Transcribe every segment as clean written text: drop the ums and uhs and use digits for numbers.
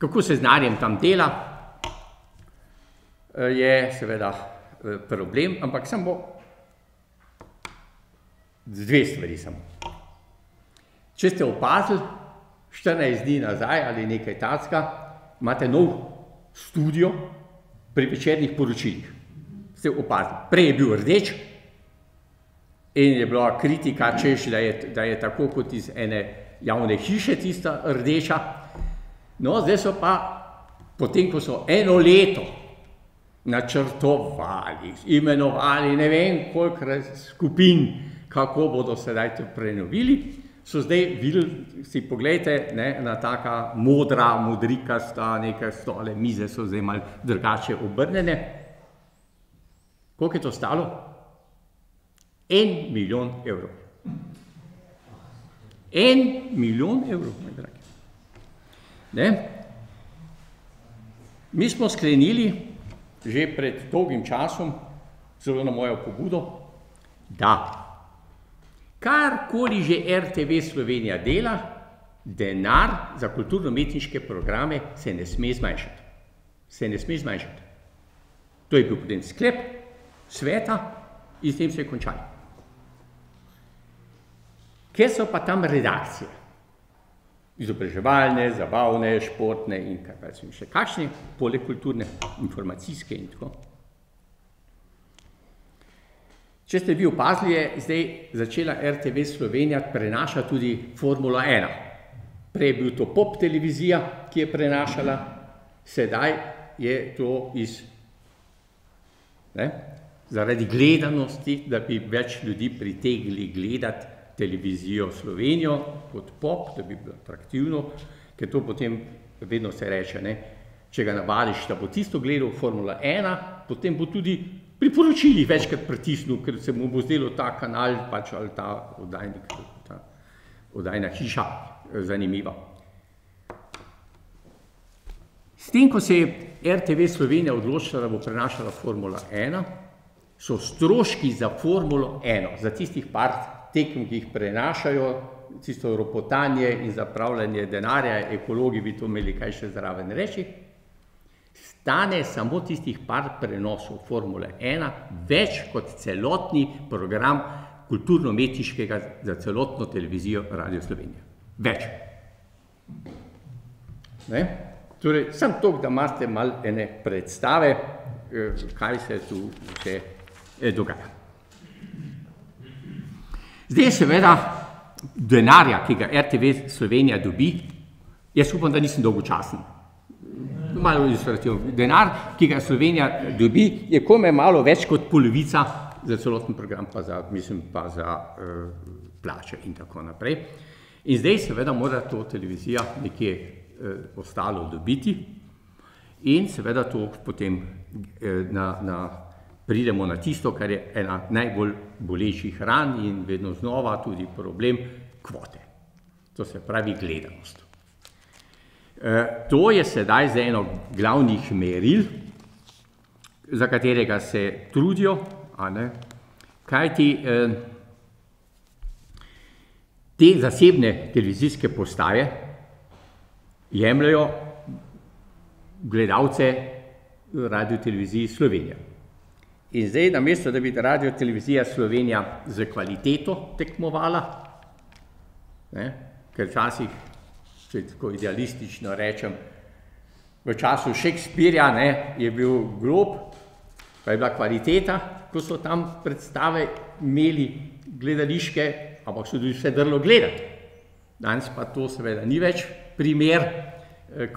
Kako se z denarjem tam dela, je seveda problem, ampak samo dve stvari samo. Če ste opazili, 14 dni nazaj ali nekaj takega, imate nov studio pri večernih poročilih. Ste opazili, prej je bil rdeč in je bila kritika, češ, da je tako kot iz ene javne hiše tista rdeča. No, zdaj so pa, potem ko so eno leto načrtovali, imenovali ne vem koliko skupin, kako bodo sedaj to prenovili, so zdaj videli, si pogledajte, na taka modrikasta, neke stole, mize so zdaj malo drugače obrnjene. Koliko je to stalo? 1 milijon evrov. 1 milijon evrov, moj dragi. Mi smo sklenili že pred dolgim časom, zelo na mojo pobudo, da karkoli že RTV Slovenija dela, denar za kulturno-umetniške programe se ne sme zmanjšati. Se ne sme zmanjšati. To je bil potem sklep sveta in s tem se je končali. Ker so pa tam redakcije, izobraževalne, zabavne, športne in še kakšne, poleg kulturne, informacijske in tako. Če ste vi opazili, je zdaj začela RTV Slovenija prenašati tudi Formulo 1. Prej je bil to Pop televizija, ki je prenašala, sedaj je to zaradi gledanosti, da bi več ljudi pritegnili gledati televizijo Slovenijo kot Pop, da bi bilo atraktivno, ker to potem vedno se reče, če ga navadiš, da bo tisto gledal Formula 1, potem bo tudi pri poročilih večkrat pritisnil, ker se mu bo zdelo ta kanal ali ta oddajna hiša zanimiva. S tem, ko se je RTV Slovenija odločila, da bo prenašala Formula 1, so stroški za Formulo 1, za tistih par tekem, ki jih prenašajo, tisto ropotanje in zapravljanje denarja, ekologi bi to imeli kaj še zraven reči, stane samo tistih par prenosov Formule 1 več kot celotni program kulturno-umetniškega za celotno televizijo Radio Slovenija. Več. Torej, samo toliko, da imate malo ene predstave, kaj se tu vse dogaja. Zdaj seveda denarja, ki ga RTV Slovenija dobi, jaz upam, da nisem dolgočasen. Malo ilustrativno. Denar, ki ga Slovenija dobi, je komaj malo več kot polovica za celoten program, pa za plače in tako naprej. In zdaj seveda mora to televizija nekje ostalo dobiti in seveda to potem pridemo na tisto, kar je ena najbolj bolečih ran in vedno znova tudi problem kvote. To se pravi gledanost. To je sedaj za eno glavnih meril, za katerega se trudijo, kajti te zasebne televizijske postaje jemljajo gledalce Radioteleviziji Slovenija. In zdaj, namesto da bi Radiotelevizija Slovenija z kvaliteto tekmovala, ker včasih, če tako idealistično rečem, v času Shakespearea je bil grob, pa je bila kvaliteta, ko so tam predstave imeli gledališke, ampak so tudi vse drlo gledati. Danes pa to seveda ni več primer,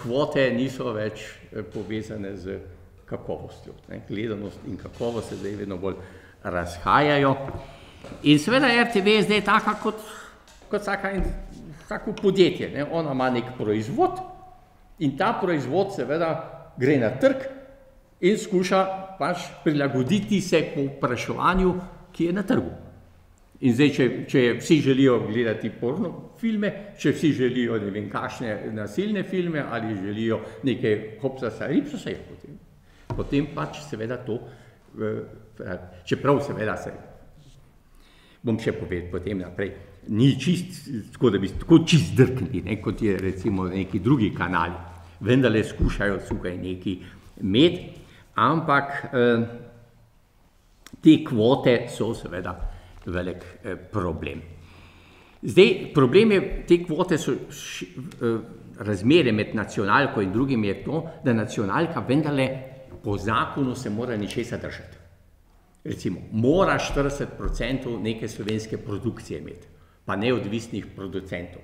kvote niso več povezane z kakovostjo. Gledanost in kakovost se zdaj vedno bolj razhajajo. In seveda RTV je zdaj taka kot vsako podjetje. Ona ima nek proizvod in ta proizvod seveda gre na trg in skuša prilagoditi se povpraševanju, ki je na trgu. In zdaj, če vsi želijo gledati porno filme, če vsi želijo ne vem kakšne nasilne filme ali želijo nekaj hopsasa ripsasa, potem pač seveda to, čeprav seveda se, bom še povedal potem naprej, ni čist, tako da bi tako čist drknili, kot je recimo neki drugi kanali. vendarle skušajo tukaj nekaj imeti, ampak te kvote so seveda velik problem. Zdaj, problem je, te kvote so razmere med nacionalko in drugim je to, da nacionalka vendarle po zakonu se mora ničesa držati. Recimo, mora 40% neke slovenske produkcije imeti, pa neodvisnih producentov.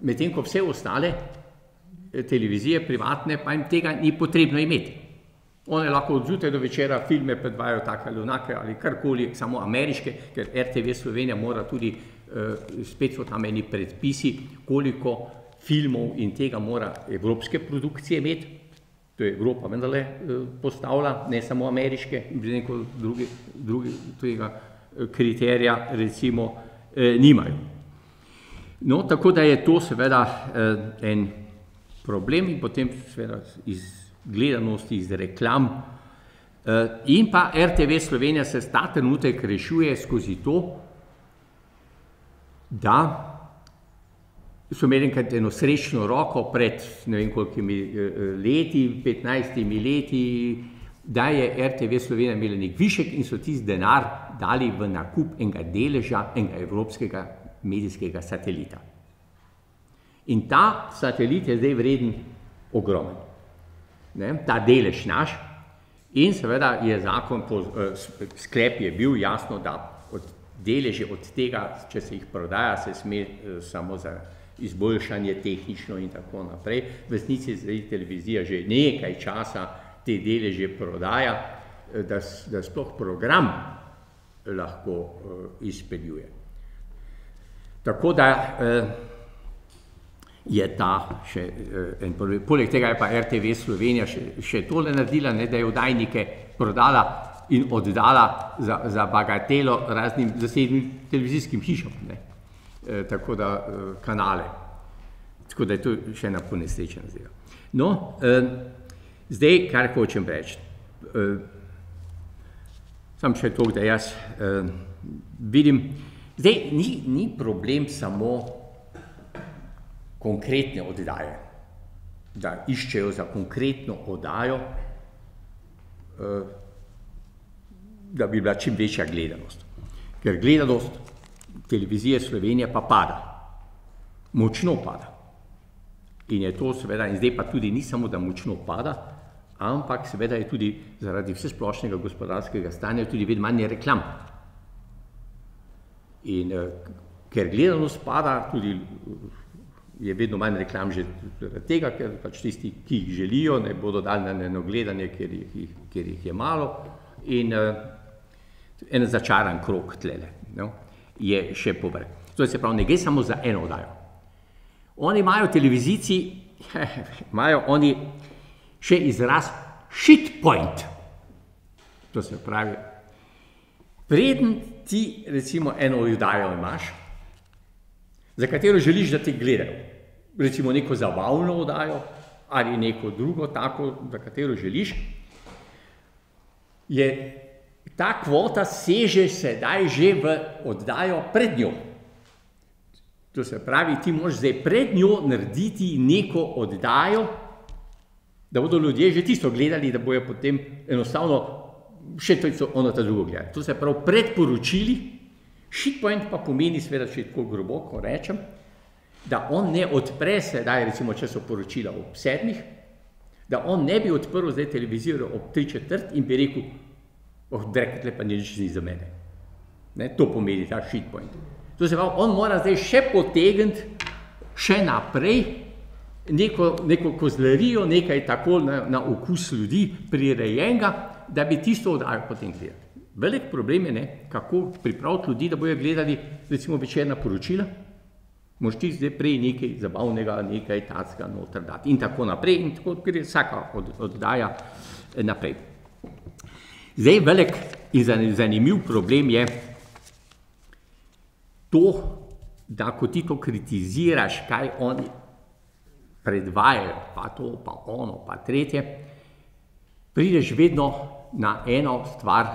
Medtem ko vse ostale televizije privatne, pa jim tega ni potrebno imeti. One lahko od zjutraj do večera filme predvajajo take ali onake ali karkoli, samo ameriške, ker RTV Slovenija mora tudi, spet so tam eni predpisi, koliko filmov in tega mora evropske produkcije imeti. To je Evropa vendarle postavlja, ne samo ameriške, neko drugi tega kriterija recimo nimajo. No, tako da je to seveda en problem in potem seveda iz gledanosti, iz reklam. In pa RTV Slovenija se ta trenutek rešuje skozi to, da so imeli enkrat eno srečno roko pred ne vem kolikimi leti, 15 leti, da je RTV Slovenija imela nek višek in so tisti denar dali v nakup enega deleža, enega evropskega medijskega satelita. In ta satelit je zdaj vreden ogromen. Ta delež naš in seveda je zakon, sklep je bil jasno, da deleže od tega, če se jih prodaja, se sme samo za izboljšanje tehnično in tako naprej. V resnici zdaj televizija že nekaj časa te deleže prodaja, da sploh program lahko izpeljuje. Tako da je ta še en problem. Poleg tega je pa RTV Slovenija še tole naredila, da je oddajnike prodala in oddala za bagatelo raznim zasebnim televizijskim hišam. Tako da kanale. Tako da je to še ena ponesrečena zadeva. No, zdaj, kar hočem reči. Samo še to, da jaz vidim. Zdaj, ni problem samo konkretne oddaje, da iščejo za konkretno oddajo, da bi bila čim večja gledanost. Ker gledanost televizije Slovenije pa pada, močno pada. In je to seveda, in zdaj pa tudi ni samo, da močno pada, ampak seveda je tudi zaradi vsesplošnega gospodarskega stanja tudi vedno manj reklam. In ker gledanost pada, tudi je vedno manj reklam že zaradi tega, ker pač tisti, ki jih želijo, ne bodo dali na eno gledanje, ker jih je malo. In en začaran krog tlele. Je še povrh. To se pravi, ne gre samo za eno oddajo. Oni imajo televizijci, imajo oni še izraz shit point. To se pravi, preden ti recimo eno oddajo imaš, za katero želiš, da te gledajo, recimo neko zabavno oddajo ali neko drugo tako, za katero želiš, je ta kvota seže sedaj že v oddajo pred njo. To se pravi, ti moraš zdaj pred njo narediti neko oddajo, da bodo ljudje že tisto gledali, da bojo potem enostavno še ono ta drugo gledali. To se pravi, pred poročili, shit point pa pomeni, seveda, če tako globoko rečem, da on ne odpre sedaj, recimo, če so poročila ob 7, da on ne bi odprl zdaj televizijo ob 3:45 in bi rekel, Drekle pa nič ni za mene. To pomeni ta shit point. To se pravi, on mora zdaj še potegniti še naprej neko kozlarijo, nekaj tako na okus ljudi prirejenega, da bi tisto oddajo potem gledali. Velik problem je, kako pripraviti ljudi, da bojo gledali recimo večerna poročila, moraš ti zdaj prej nekaj zabavnega, nekaj tacka noter dati in tako naprej in tako gre vsaka oddaja naprej. Zdaj, velik in zanimiv problem je to, da ko ti to kritiziraš, kaj oni predvajajo, pa to, pa ono, pa tretje, prideš vedno na eno stvar,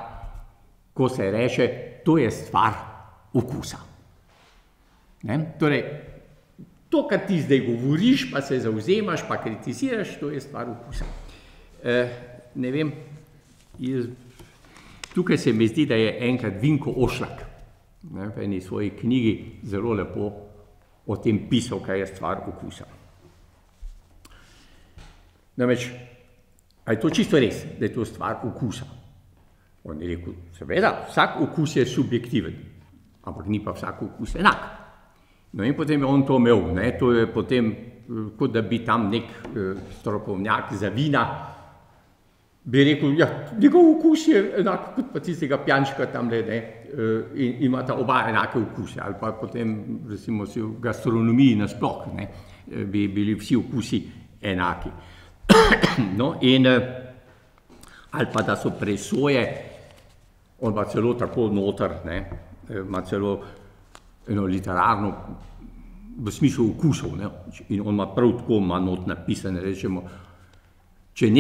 ko se reče, to je stvar okusa. Torej, To, kar ti zdaj govoriš, pa se zauzemaš, pa kritiziraš, to je stvar okusa. Ne vem, tukaj se mi zdi, da je enkrat Vinko Ošlak v eni svoji knjigi zelo lepo o tem pisal, kaj je stvar okusa. Namreč, a je to čisto res, da je to stvar okusa? On je rekel, seveda, vsak okus je subjektiven, ampak ni pa vsak okus enak. No in potem je on to imel, to je potem, kot da bi tam nek strokovnjak za vina, bi rekel, ja, njegov okus je enak kot pa tistega pijančka tamle, in imata oba enake okuse, ali pa potem, recimo, v gastronomiji nasploh, bi bili vsi okusi enaki. No, in ali pa da so presoje, on pa celo tako noter, ima celo eno literarno, v smislu okusov, in on ima prav tako, ima not napisane, rečemo, če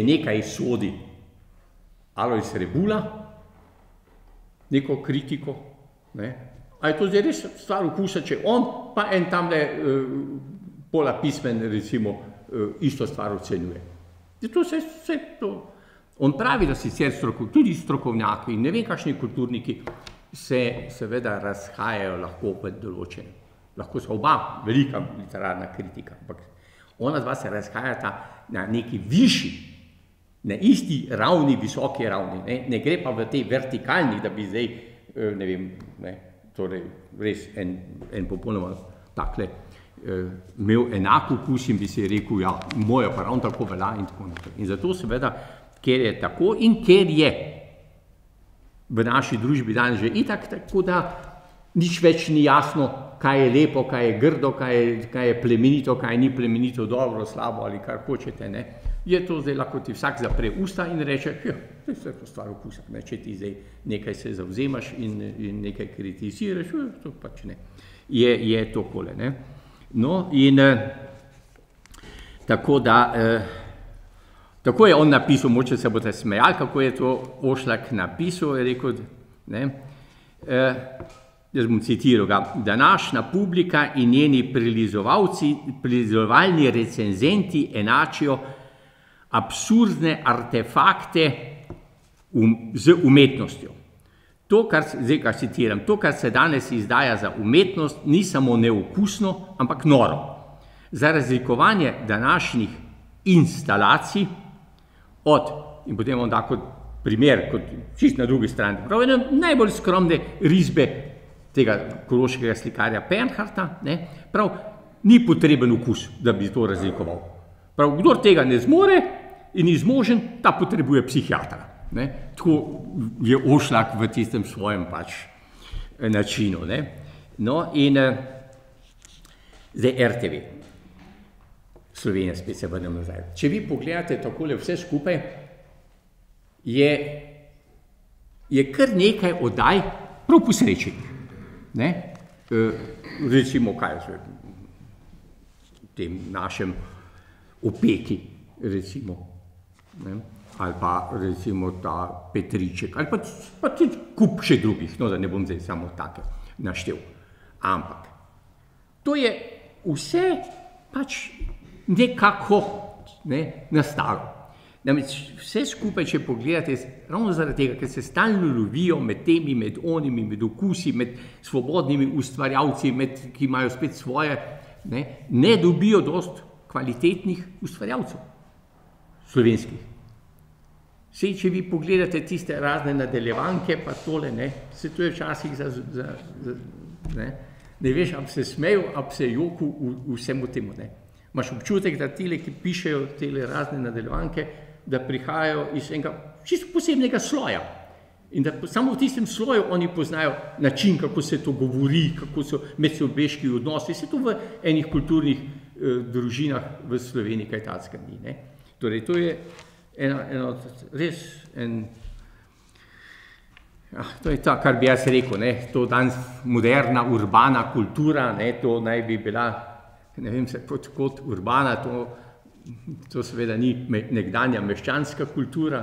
nekaj sodi Alojz Rebula, neko kritiko, a je to zdaj res stvar okusa, če on pa en tamle pola pismen, recimo, isto stvar ocenjuje. On pravi, da sicer tudi strokovnjaki in ne vem kakšni kulturniki se seveda razhajajo lahko v določenem. Lahko so oba velika literarna kritika, ampak ona dva se razhajata na neki višji, na isti ravni, visoki ravni. Ne gre pa v tej vertikalni, da bi zdaj, ne vem, torej res en popolnoma takle imel enak okus in bi si rekel, ja, moja pa ravno tako velja in tako naprej. In zato seveda, ker je tako in ker je v naši družbi danes že itak, tako da nič več ni jasno, kaj je lepo, kaj je grdo, kaj je plemenito, kaj ni plemenito, dobro, slabo ali kar hočete. Je to zdaj lahko ti vsak zapre usta in reče, ja, to je to stvar okusa. Če ti zdaj nekaj se zavzemaš in nekaj kritiziraš, to pač ne. Je tokole. No in tako da, tako je on napisal, moče se boste smejali, kako je to Ošlak napisal, je rekel, jaz bom citiral ga, današnja publika in njeni prilizovalni recenzenti enačijo absurdne artefakte z umetnostjo. To, zdaj ga citiram, to, kar se danes izdaja za umetnost, ni samo neokusno, ampak noro. Za razlikovanje današnjih instalacij in potem on da kot primer, kot čist na drugi strani, prav ene najbolj skromne risbe tega koroškega slikarja Pernharta, prav ni potreben okus, da bi to razlikoval. Prav, kdor tega ne zmore in ni zmožen, ta potrebuje psihiatra. Tako je Ošlak v tistem svojem pač načinu. No in zdaj RTV. Slovenija, spet se vrnem nazaj. Če vi pogledate takole vse skupaj, je kar nekaj oddaj prav po sreči. Recimo, kaj je v tem našem Opeki, recimo, ali pa recimo ta Petriček, ali pa tudi kup še drugih, no da ne bom zdaj samo take naštel. Ampak to je vse pač nekako nastalo. Namreč vse skupaj, če pogledate, ravno zaradi tega, ker se stalno lovijo med temi, med onimi, med okusi, med svobodnimi ustvarjalci, ki imajo spet svoje, ne dobijo dosti kvalitetnih ustvarjalcev slovenskih. Sej, če vi pogledate tiste razne nadaljevanke, pa tole, se to je včasih ne veš, ali se smejo, ali se joku vsemu temu. Imaš občutek, da tile, ki pišejo tele razne nadaljevanke, da prihajajo iz enega čisto posebnega sloja. In da samo v tistem sloju oni poznajo način, kako se to govori, kako so medsobeški odnosi. Se to v enih kulturnih družinah v Sloveniji kaj tacka ni. Torej, to je res to je to, kar bi jaz rekel, to danes moderna, urbana kultura, to naj bi bila, ne vem se, kot urbana, to seveda ni nekdanja meščanska kultura,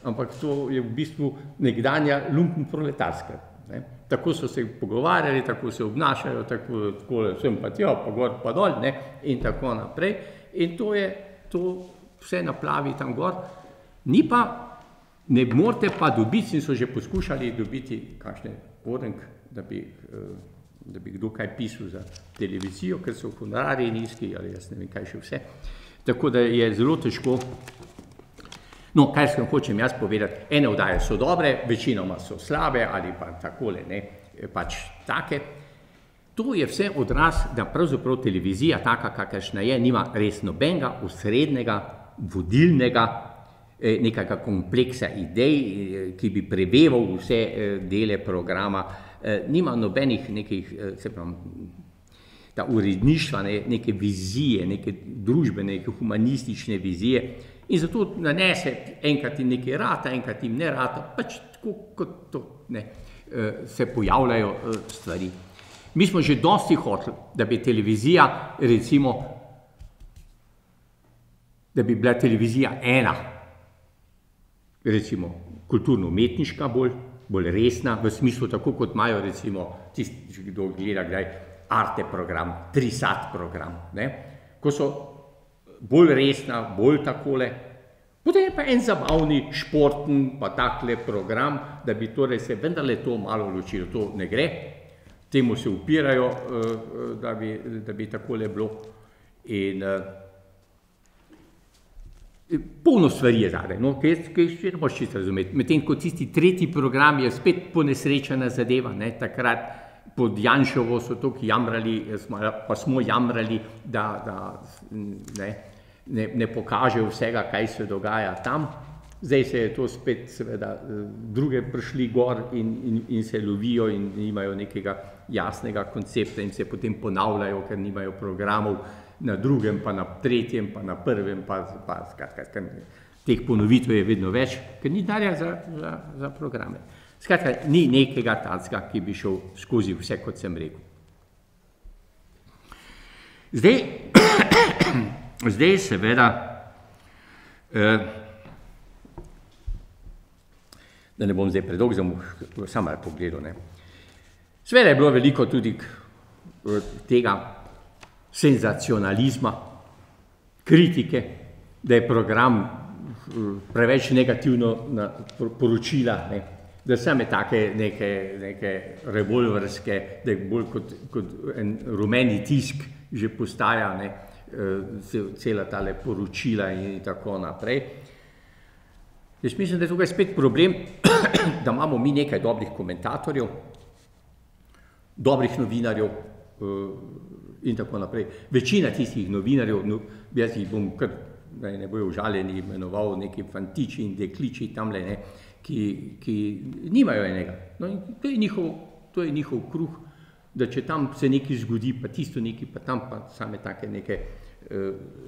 ampak to je v bistvu nekdanja lumpenproletarska Ne. Tako so se pogovarjali, tako se obnašajo, tako sem pa tja, pa gor, pa dol, ne, in tako naprej. In to vse naplavi tam gor. Ni pa, ne morete pa dobiti, in so že poskušali dobiti kakšne podenk, da bi kdo kaj pisal za televizijo, ker so honorarji nizki, ali jaz ne vem kaj še vse. Tako da je zelo težko. No, kaj hočem jaz povedati, ene oddaje so dobre, večinoma so slabe ali pa takole, ne, pač take. To je vse odraz, da pravzaprav televizija, taka kakršna je, nima res nobenega osrednjega, vodilnega, nekega kompleksa idej, ki bi preveval vse dele programa, nima nobenih nekih, se pravi, ta uredništva, neke vizije, neke družbene, neke humanistične vizije. In zato nanese, enkrat jim nekaj rata, enkrat jim ne rata, pač tako kot to, ne, se pojavljajo stvari. Mi smo že dosti hoteli, da bi televizija, recimo, da bi bila televizija ena, recimo, kulturno-umetniška bolj resna, v smislu tako, kot imajo, recimo, tisti, kdo gleda kdaj, Arte program, Trisat program, ne, ko so bolj resna, bolj takole. Potem je pa en zabavni, športen, pa takle program, da bi torej se vendarle to malo ločilo. To ne gre, temu se upirajo, da bi takole bilo. In polno stvari je zadaj, no, ki še ne boš čisto razumeti. Medtem ko tisti tretji program je spet ponesrečena zadeva, ne, takrat pod Janševo so toliko jamrali, pa smo jamrali, da ne pokaže vsega, kaj se dogaja tam. Zdaj se je to spet, seveda, druge prišli gor in se lovijo in nimajo nekega jasnega koncepta in se potem ponavljajo, ker nimajo programov na drugem, pa na tretjem, pa na prvem, pa skratka, teh ponovitev je vedno več, ker ni denarja za programe. Skratka, ni nekega tacka, ki bi šel skozi vse, kot sem rekel. Zdaj seveda, da ne bom zdaj predolg, samo malo pogledal, ne. Seveda je bilo veliko tudi tega senzacionalizma, kritike, da je program preveč negativno poročila, ne. Da same take neke revolverske, da je bolj kot en rumeni tisk že postaja, ne, cela tale poročila in tako naprej. Jaz mislim, da je tukaj spet problem, da imamo mi nekaj dobrih komentatorjev, dobrih novinarjev in tako naprej. Večina tistih novinarjev, jaz jih bom kar, ne bojo užaljeni, imenoval neki fantiči in dekliči tamle, ne, ki nimajo enega. No, in to je njihov kruh, da če tam se nekaj zgodi, pa tisto nekaj, pa tam pa same take neke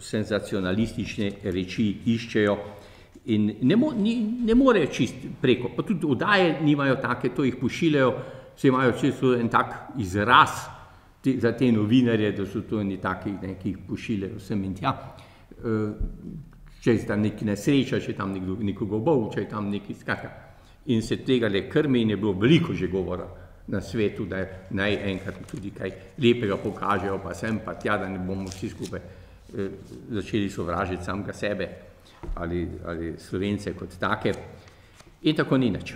senzacionalistične reči iščejo in ne morejo čist preko. Pa tudi oddaje nimajo take, to jih pošiljajo, se imajo čisto en tak izraz za te novinarje, da so to eni taki, ki jih pošiljajo sem in tja. Če je tam neki nesreča, če je tam nekoga bol, če je tam neki skratka. In se tega le krmi in je bilo veliko že govora na svetu, da naj enkrat tudi kaj lepega pokažejo, pa sem pa tja, da ne bomo vsi skupaj začeli sovražiti samega sebe ali Slovence kot take. In tako ni nič.